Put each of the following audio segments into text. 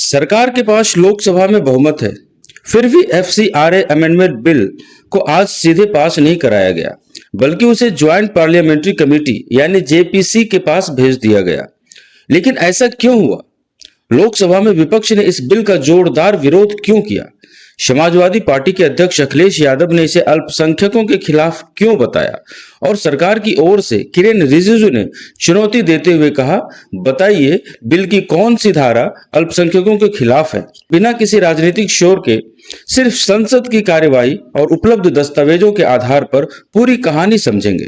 सरकार के पास लोकसभा में बहुमत है, फिर भी एफसीआरए अमेंडमेंट बिल को आज सीधे पास नहीं कराया गया, बल्कि उसे ज्वाइंट पार्लियामेंट्री कमेटी यानी जेपीसी के पास भेज दिया गया। लेकिन ऐसा क्यों हुआ? लोकसभा में विपक्ष ने इस बिल का जोरदार विरोध क्यों किया? समाजवादी पार्टी के अध्यक्ष अखिलेश यादव ने इसे अल्पसंख्यकों के खिलाफ क्यों बताया? और सरकार की ओर से किरेन रिजिजू ने चुनौती देते हुए कहा, बताइए बिल की कौन सी धारा अल्पसंख्यकों के खिलाफ है? बिना किसी राजनीतिक शोर के सिर्फ संसद की कार्यवाही और उपलब्ध दस्तावेजों के आधार पर पूरी कहानी समझेंगे।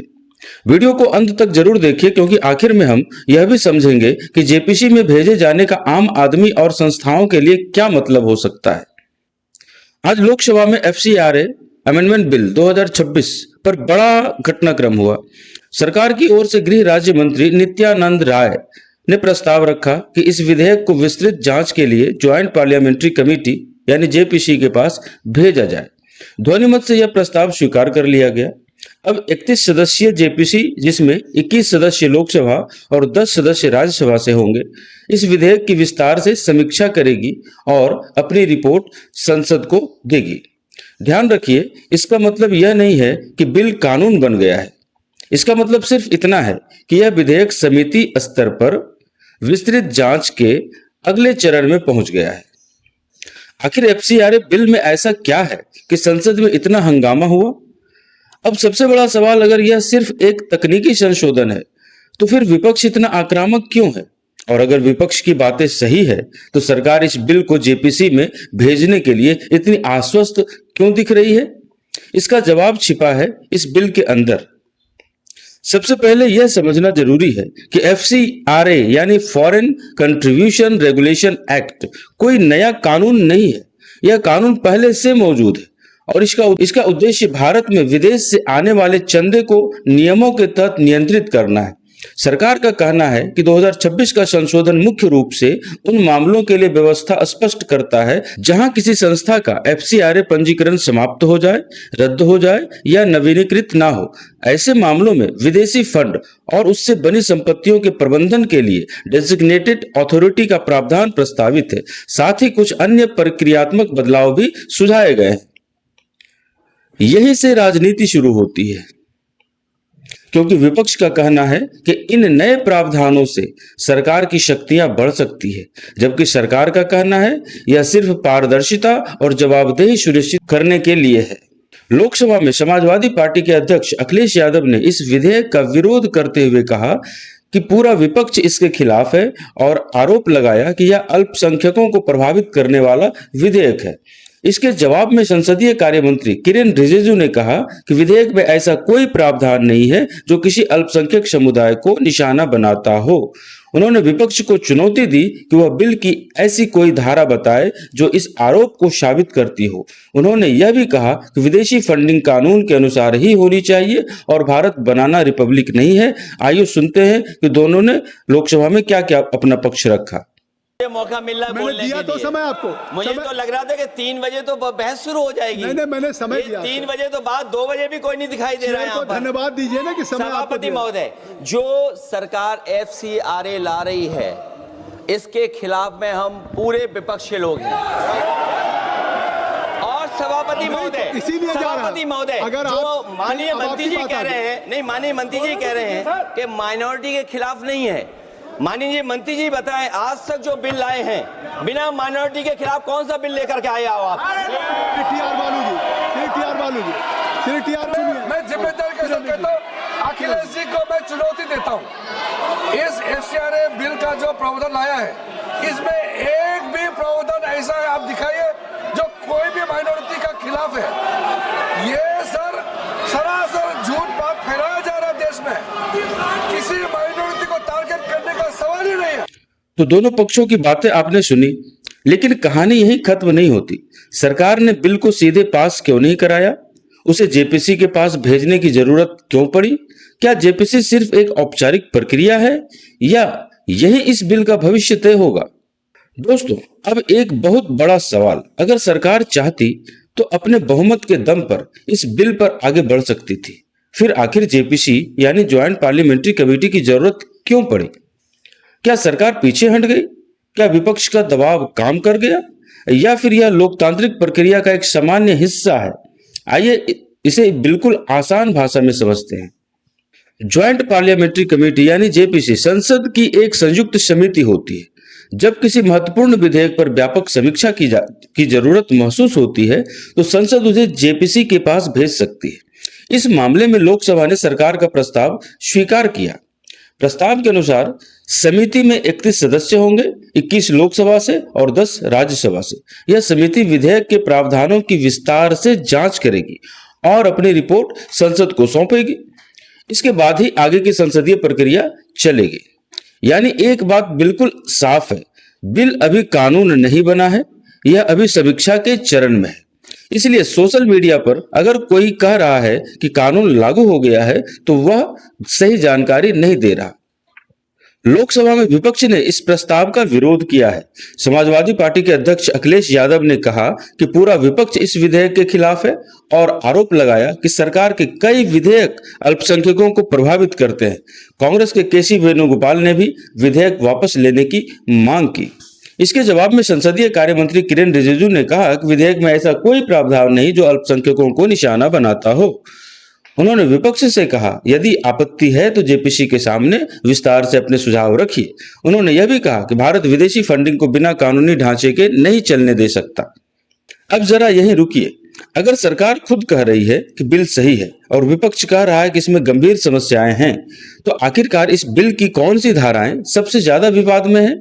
वीडियो को अंत तक जरूर देखिए, क्योंकि आखिर में हम यह भी समझेंगे कि जेपीसी में भेजे जाने का आम आदमी और संस्थाओं के लिए क्या मतलब हो सकता है। आज लोकसभा में एफसीआरए अमेंडमेंट बिल 2026 पर बड़ा घटनाक्रम हुआ। सरकार की ओर से गृह राज्य मंत्री नित्यानंद राय ने प्रस्ताव रखा कि इस विधेयक को विस्तृत जांच के लिए ज्वाइंट पार्लियामेंट्री कमेटी यानी जेपीसी के पास भेजा जाए। ध्वनिमत से यह प्रस्ताव स्वीकार कर लिया गया। अब 31 सदस्यीय जेपीसी, जिसमें 21 सदस्य लोकसभा और 10 सदस्य राज्यसभा से होंगे, इस विधेयक की विस्तार से समीक्षा करेगी और अपनी रिपोर्ट संसद को देगी। ध्यान रखिए, इसका मतलब यह नहीं है कि बिल कानून बन गया है। इसका मतलब सिर्फ इतना है कि यह विधेयक समिति स्तर पर विस्तृत जांच के अगले चरण में पहुंच गया है। आखिर एफसीआरए बिल में ऐसा क्या है कि संसद में इतना हंगामा हुआ? अब सबसे बड़ा सवाल, अगर यह सिर्फ एक तकनीकी संशोधन है तो फिर विपक्ष इतना आक्रामक क्यों है? और अगर विपक्ष की बातें सही है तो सरकार इस बिल को जेपीसी में भेजने के लिए इतनी आश्वस्त क्यों दिख रही है? इसका जवाब छिपा है इस बिल के अंदर। सबसे पहले यह समझना जरूरी है कि एफसीआरए यानी फॉरेन कंट्रीब्यूशन रेगुलेशन एक्ट कोई नया कानून नहीं है। यह कानून पहले से मौजूद है और इसका उद्देश्य भारत में विदेश से आने वाले चंदे को नियमों के तहत नियंत्रित करना है। सरकार का कहना है कि 2026 का संशोधन मुख्य रूप से उन मामलों के लिए व्यवस्था स्पष्ट करता है जहां किसी संस्था का एफसीआरए पंजीकरण समाप्त हो जाए, रद्द हो जाए या नवीनीकृत ना हो। ऐसे मामलों में विदेशी फंड और उससे बनी संपत्तियों के प्रबंधन के लिए डेजिग्नेटेड अथॉरिटी का प्रावधान प्रस्तावित है। साथ ही कुछ अन्य प्रक्रियात्मक बदलाव भी सुझाए गए हैं। यहीं से राजनीति शुरू होती है, क्योंकि विपक्ष का कहना है कि इन नए प्रावधानों से सरकार की शक्तियां बढ़ सकती है, जबकि सरकार का कहना है यह सिर्फ पारदर्शिता और जवाबदेही सुनिश्चित करने के लिए है। लोकसभा में समाजवादी पार्टी के अध्यक्ष अखिलेश यादव ने इस विधेयक का विरोध करते हुए कहा कि पूरा विपक्ष इसके खिलाफ है और आरोप लगाया कि यह अल्पसंख्यकों को प्रभावित करने वाला विधेयक है। इसके जवाब में संसदीय कार्य मंत्री किरेन रिजिजू ने कहा कि विधेयक में ऐसा कोई प्रावधान नहीं है जो किसी अल्पसंख्यक समुदाय को निशाना बनाता हो। उन्होंने विपक्ष को चुनौती दी कि वह बिल की ऐसी कोई धारा बताए जो इस आरोप को साबित करती हो। उन्होंने यह भी कहा कि विदेशी फंडिंग कानून के अनुसार ही होनी चाहिए और भारत बनाना रिपब्लिक नहीं है। आइए सुनते हैं कि दोनों ने लोकसभा में क्या क्या अपना पक्ष रखा। ये मौका मिल रहा है बोलने दिया के तो लिए। समय आपको मुझे तो लग रहा था कि 3 बजे तो बहस शुरू हो जाएगी। नहीं, मैंने समय दिया। 3 बजे तो बाद 2 बजे भी कोई नहीं दिखाई दे रहा है यहाँ पर। धन्यवाद दीजिए ना कि समय आपको सभापति महोदय, जो सरकार एफसीआरए ला रही है इसके खिलाफ में हम पूरे विपक्ष के लोग हैं। और सभापति महोदय, अगर जो माननीय मंत्री जी कह रहे हैं, नहीं माननीय मंत्री जी कह रहे हैं कि माइनॉरिटी के खिलाफ नहीं है। माननीय मंत्री जी बताएं, आज तक जो बिल लाए हैं बिना माइनॉरिटी के खिलाफ कौन सा बिल लेकर के आए हो आप? मैं जिम्मेदारी के साथ कहता हूं, अखिलेश जी को मैं चुनौती देता हूं। इस एफसीआरए बिल का जो प्रावधान लाया है, इसमें एक भी प्रावधान ऐसा है आप दिखाइए जो कोई भी माइनॉरिटी का खिलाफ है। ये सर सरासर झूठ बात फैलाया जा रहा है देश में। किसी माइनॉरिटी को टारगेट करने का सवाल ही नहीं है। तो दोनों पक्षों की बातें आपने सुनी, लेकिन कहानी यहीं खत्म नहीं होती। सरकार ने बिल को सीधे पास क्यों नहीं कराया? उसे जेपीसी के पास भेजने की जरूरत क्यों पड़ी? क्या जेपीसी सिर्फ एक औपचारिक प्रक्रिया है या यही इस बिल का भविष्य तय होगा? दोस्तों, अब एक बहुत बड़ा सवाल, अगर सरकार चाहती तो अपने बहुमत के दम पर इस बिल पर आगे बढ़ सकती थी, फिर आखिर जेपीसी यानी ज्वाइंट पार्लियामेंट्री कमेटी की जरूरत क्यों पड़ी? क्या सरकार पीछे हट गई? क्या विपक्ष का दबाव काम कर गया या फिर यह लोकतांत्रिक प्रक्रिया का एक सामान्य हिस्सा है? आइए इसे बिल्कुल आसान भाषा में समझते हैं। ज्वाइंट पार्लियामेंट्री कमेटी यानी जेपीसी संसद की एक संयुक्त समिति होती है। जब किसी महत्वपूर्ण विधेयक पर व्यापक समीक्षा की जरूरत महसूस होती है तो संसद उसे जेपीसी के पास भेज सकती है। इस मामले में लोकसभा ने सरकार का प्रस्ताव स्वीकार किया। प्रस्ताव के अनुसार समिति में 31 सदस्य होंगे, 21 लोकसभा से और 10 राज्यसभा से। यह समिति विधेयक के प्रावधानों की विस्तार से जांच करेगी और अपनी रिपोर्ट संसद को सौंपेगी। इसके बाद ही आगे की संसदीय प्रक्रिया चलेगी। यानी एक बात बिल्कुल साफ है, बिल अभी कानून नहीं बना है, यह अभी समीक्षा के चरण में है। इसलिए सोशल मीडिया पर अगर कोई कह रहा है कि कानून लागू हो गया है तो वह सही जानकारी नहीं दे रहा। लोकसभा में विपक्ष ने इस प्रस्ताव का विरोध किया है। समाजवादी पार्टी के अध्यक्ष अखिलेश यादव ने कहा कि पूरा विपक्ष इस विधेयक के खिलाफ है और आरोप लगाया कि सरकार के कई विधेयक अल्पसंख्यकों को प्रभावित करते हैं। कांग्रेस के केसी वेणुगोपाल ने भी विधेयक वापस लेने की मांग की। इसके जवाब में संसदीय कार्य मंत्री किरेन रिजिजू ने कहा कि विधेयक में ऐसा कोई प्रावधान नहीं जो अल्पसंख्यकों को निशाना बनाता हो। उन्होंने विपक्ष से कहा, यदि आपत्ति है तो जेपीसी के सामने विस्तार से अपने सुझाव रखिए। उन्होंने यह भी कहा कि भारत विदेशी फंडिंग को बिना कानूनी ढांचे के नहीं चलने दे सकता। अब जरा यहीं रुकिए। अगर सरकार खुद कह रही है कि बिल सही है और विपक्ष कह रहा है कि इसमें गंभीर समस्याएं हैं, तो आखिरकार इस बिल की कौन सी धाराएं सबसे ज्यादा विवाद में है?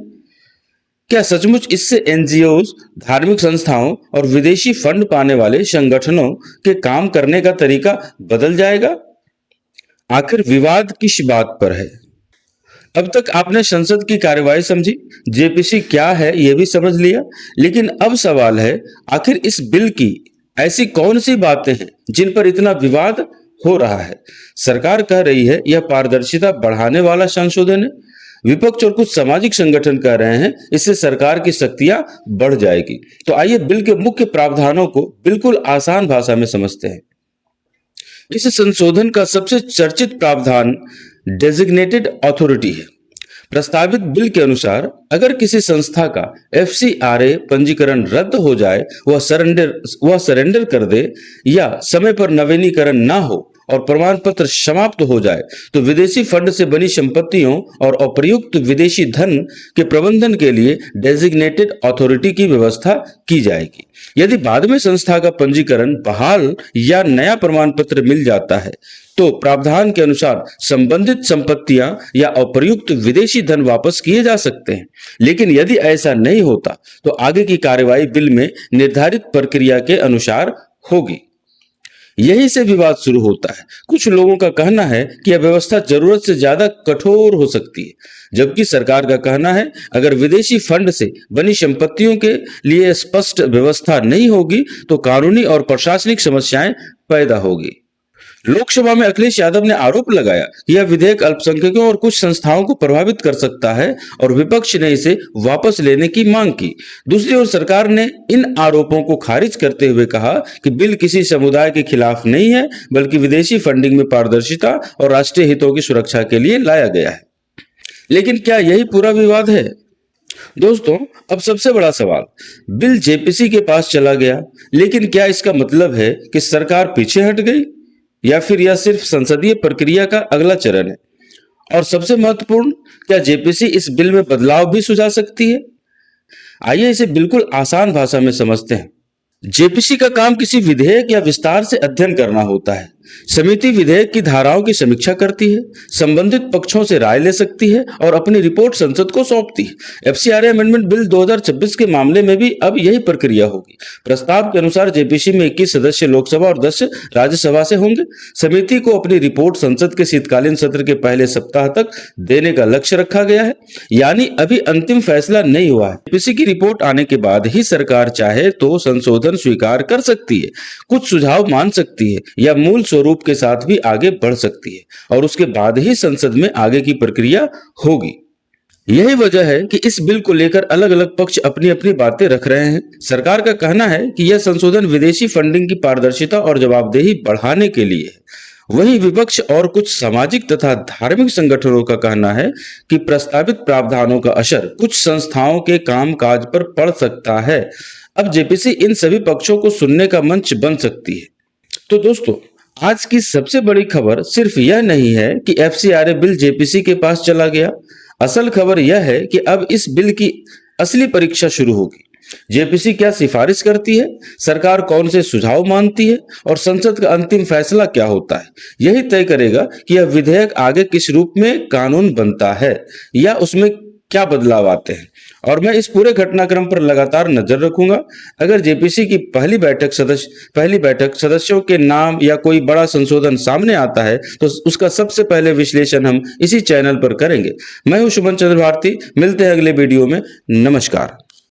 क्या सचमुच इससे एनजीओज, धार्मिक संस्थाओं और विदेशी फंड पाने वाले संगठनों के काम करने का तरीका बदल जाएगा? आखिर विवाद किस बात पर है? अब तक आपने संसद की कार्यवाही समझी, जेपीसी क्या है यह भी समझ लिया, लेकिन अब सवाल है आखिर इस बिल की ऐसी कौन सी बातें हैं जिन पर इतना विवाद हो रहा है? सरकार कह रही है यह पारदर्शिता बढ़ाने वाला संशोधन है। विपक्ष और कुछ सामाजिक संगठन कह रहे हैं इससे सरकार की शक्तियां बढ़ जाएगी। तो आइए बिल के मुख्य प्रावधानों को बिल्कुल आसान भाषा में समझते हैं। इस संशोधन का सबसे चर्चित प्रावधान डेजिग्नेटेड अथॉरिटी है। प्रस्तावित बिल के अनुसार अगर किसी संस्था का FCRA पंजीकरण रद्द हो जाए, वह सरेंडर कर दे या समय पर नवीनीकरण ना हो और प्रमाण पत्र समाप्त हो जाए तो विदेशी फंड से बनी संपत्तियों और अप्रयुक्त विदेशी धन के प्रबंधन के लिए डेजिग्नेटेड अथॉरिटी की व्यवस्था की जाएगी। यदि बाद में संस्था का पंजीकरण बहाल या नया प्रमाण पत्र मिल जाता है तो प्रावधान के अनुसार संबंधित संपत्तियां या अप्रयुक्त विदेशी धन वापस किए जा सकते हैं। लेकिन यदि ऐसा नहीं होता तो आगे की कार्यवाही बिल में निर्धारित प्रक्रिया के अनुसार होगी। यही से विवाद शुरू होता है। कुछ लोगों का कहना है कि यह व्यवस्था जरूरत से ज्यादा कठोर हो सकती है, जबकि सरकार का कहना है अगर विदेशी फंड से बनी संपत्तियों के लिए स्पष्ट व्यवस्था नहीं होगी तो कानूनी और प्रशासनिक समस्याएं पैदा होगी। लोकसभा में अखिलेश यादव ने आरोप लगाया कि यह विधेयक अल्पसंख्यकों और कुछ संस्थाओं को प्रभावित कर सकता है और विपक्ष ने इसे वापस लेने की मांग की। दूसरी ओर सरकार ने इन आरोपों को खारिज करते हुए कहा कि बिल किसी समुदाय के खिलाफ नहीं है, बल्कि विदेशी फंडिंग में पारदर्शिता और राष्ट्रीय हितों की सुरक्षा के लिए लाया गया है। लेकिन क्या यही पूरा विवाद है? दोस्तों, अब सबसे बड़ा सवाल, बिल जेपीसी के पास चला गया, लेकिन क्या इसका मतलब है कि सरकार पीछे हट गई या फिर यह सिर्फ संसदीय प्रक्रिया का अगला चरण है? और सबसे महत्वपूर्ण, क्या जेपीसी इस बिल में बदलाव भी सुझा सकती है? आइए इसे बिल्कुल आसान भाषा में समझते हैं। जेपीसी का काम किसी विधेयक या विस्तार से अध्ययन करना होता है। समिति विधेयक की धाराओं की समीक्षा करती है, संबंधित पक्षों से राय ले सकती है और अपनी रिपोर्ट संसद को सौंपती है। FCRA अमेंडमेंट बिल 2026 के मामले में भी अब यही प्रक्रिया होगी। प्रस्ताव के अनुसार जेपीसी में 21 सदस्य लोकसभा और 10 राज्यसभा से होंगे। समिति को अपनी रिपोर्ट संसद के शीतकालीन सत्र के पहले सप्ताह तक देने का लक्ष्य रखा गया है, यानी अभी अंतिम फैसला नहीं हुआ है। जेपीसी की रिपोर्ट आने के बाद ही सरकार चाहे तो संशोधन स्वीकार कर सकती है, कुछ सुझाव मान सकती है या मूल स्वरूप के साथ भी आगे बढ़ सकती है और उसके बाद ही संसद में आगे की प्रक्रिया होगी। यही वजह है कि इस बिल को लेकर अलग अलग पक्ष अपनी अपनी बातें रख रहे हैं। सरकार का कहना है कि यह संशोधन विदेशी फंडिंग की पारदर्शिता और जवाबदेही बढ़ाने के लिए है वहीं विपक्ष और कुछ सामाजिक तथा धार्मिक संगठनों का कहना है कि प्रस्तावित प्रावधानों का असर कुछ संस्थाओं के कामकाज पर पड़ सकता है। अब जेपीसी इन सभी पक्षों को सुनने का मंच बन सकती है। तो दोस्तों, आज की सबसे बड़ी खबर सिर्फ यह नहीं है कि एफसीआरए बिल जेपीसी के पास चला गया। असल खबर यह है कि अब इस बिल की असली परीक्षा शुरू होगी। जेपीसी क्या सिफारिश करती है, सरकार कौन से सुझाव मानती है और संसद का अंतिम फैसला क्या होता है, यही तय करेगा कि यह विधेयक आगे किस रूप में कानून बनता है या उसमें क्या बदलाव आते हैं। और मैं इस पूरे घटनाक्रम पर लगातार नजर रखूंगा। अगर जेपीसी की पहली बैठक सदस्यों के नाम या कोई बड़ा संशोधन सामने आता है तो उसका सबसे पहले विश्लेषण हम इसी चैनल पर करेंगे। मैं हूं शुभन चंद्र भारती, मिलते हैं अगले वीडियो में। नमस्कार।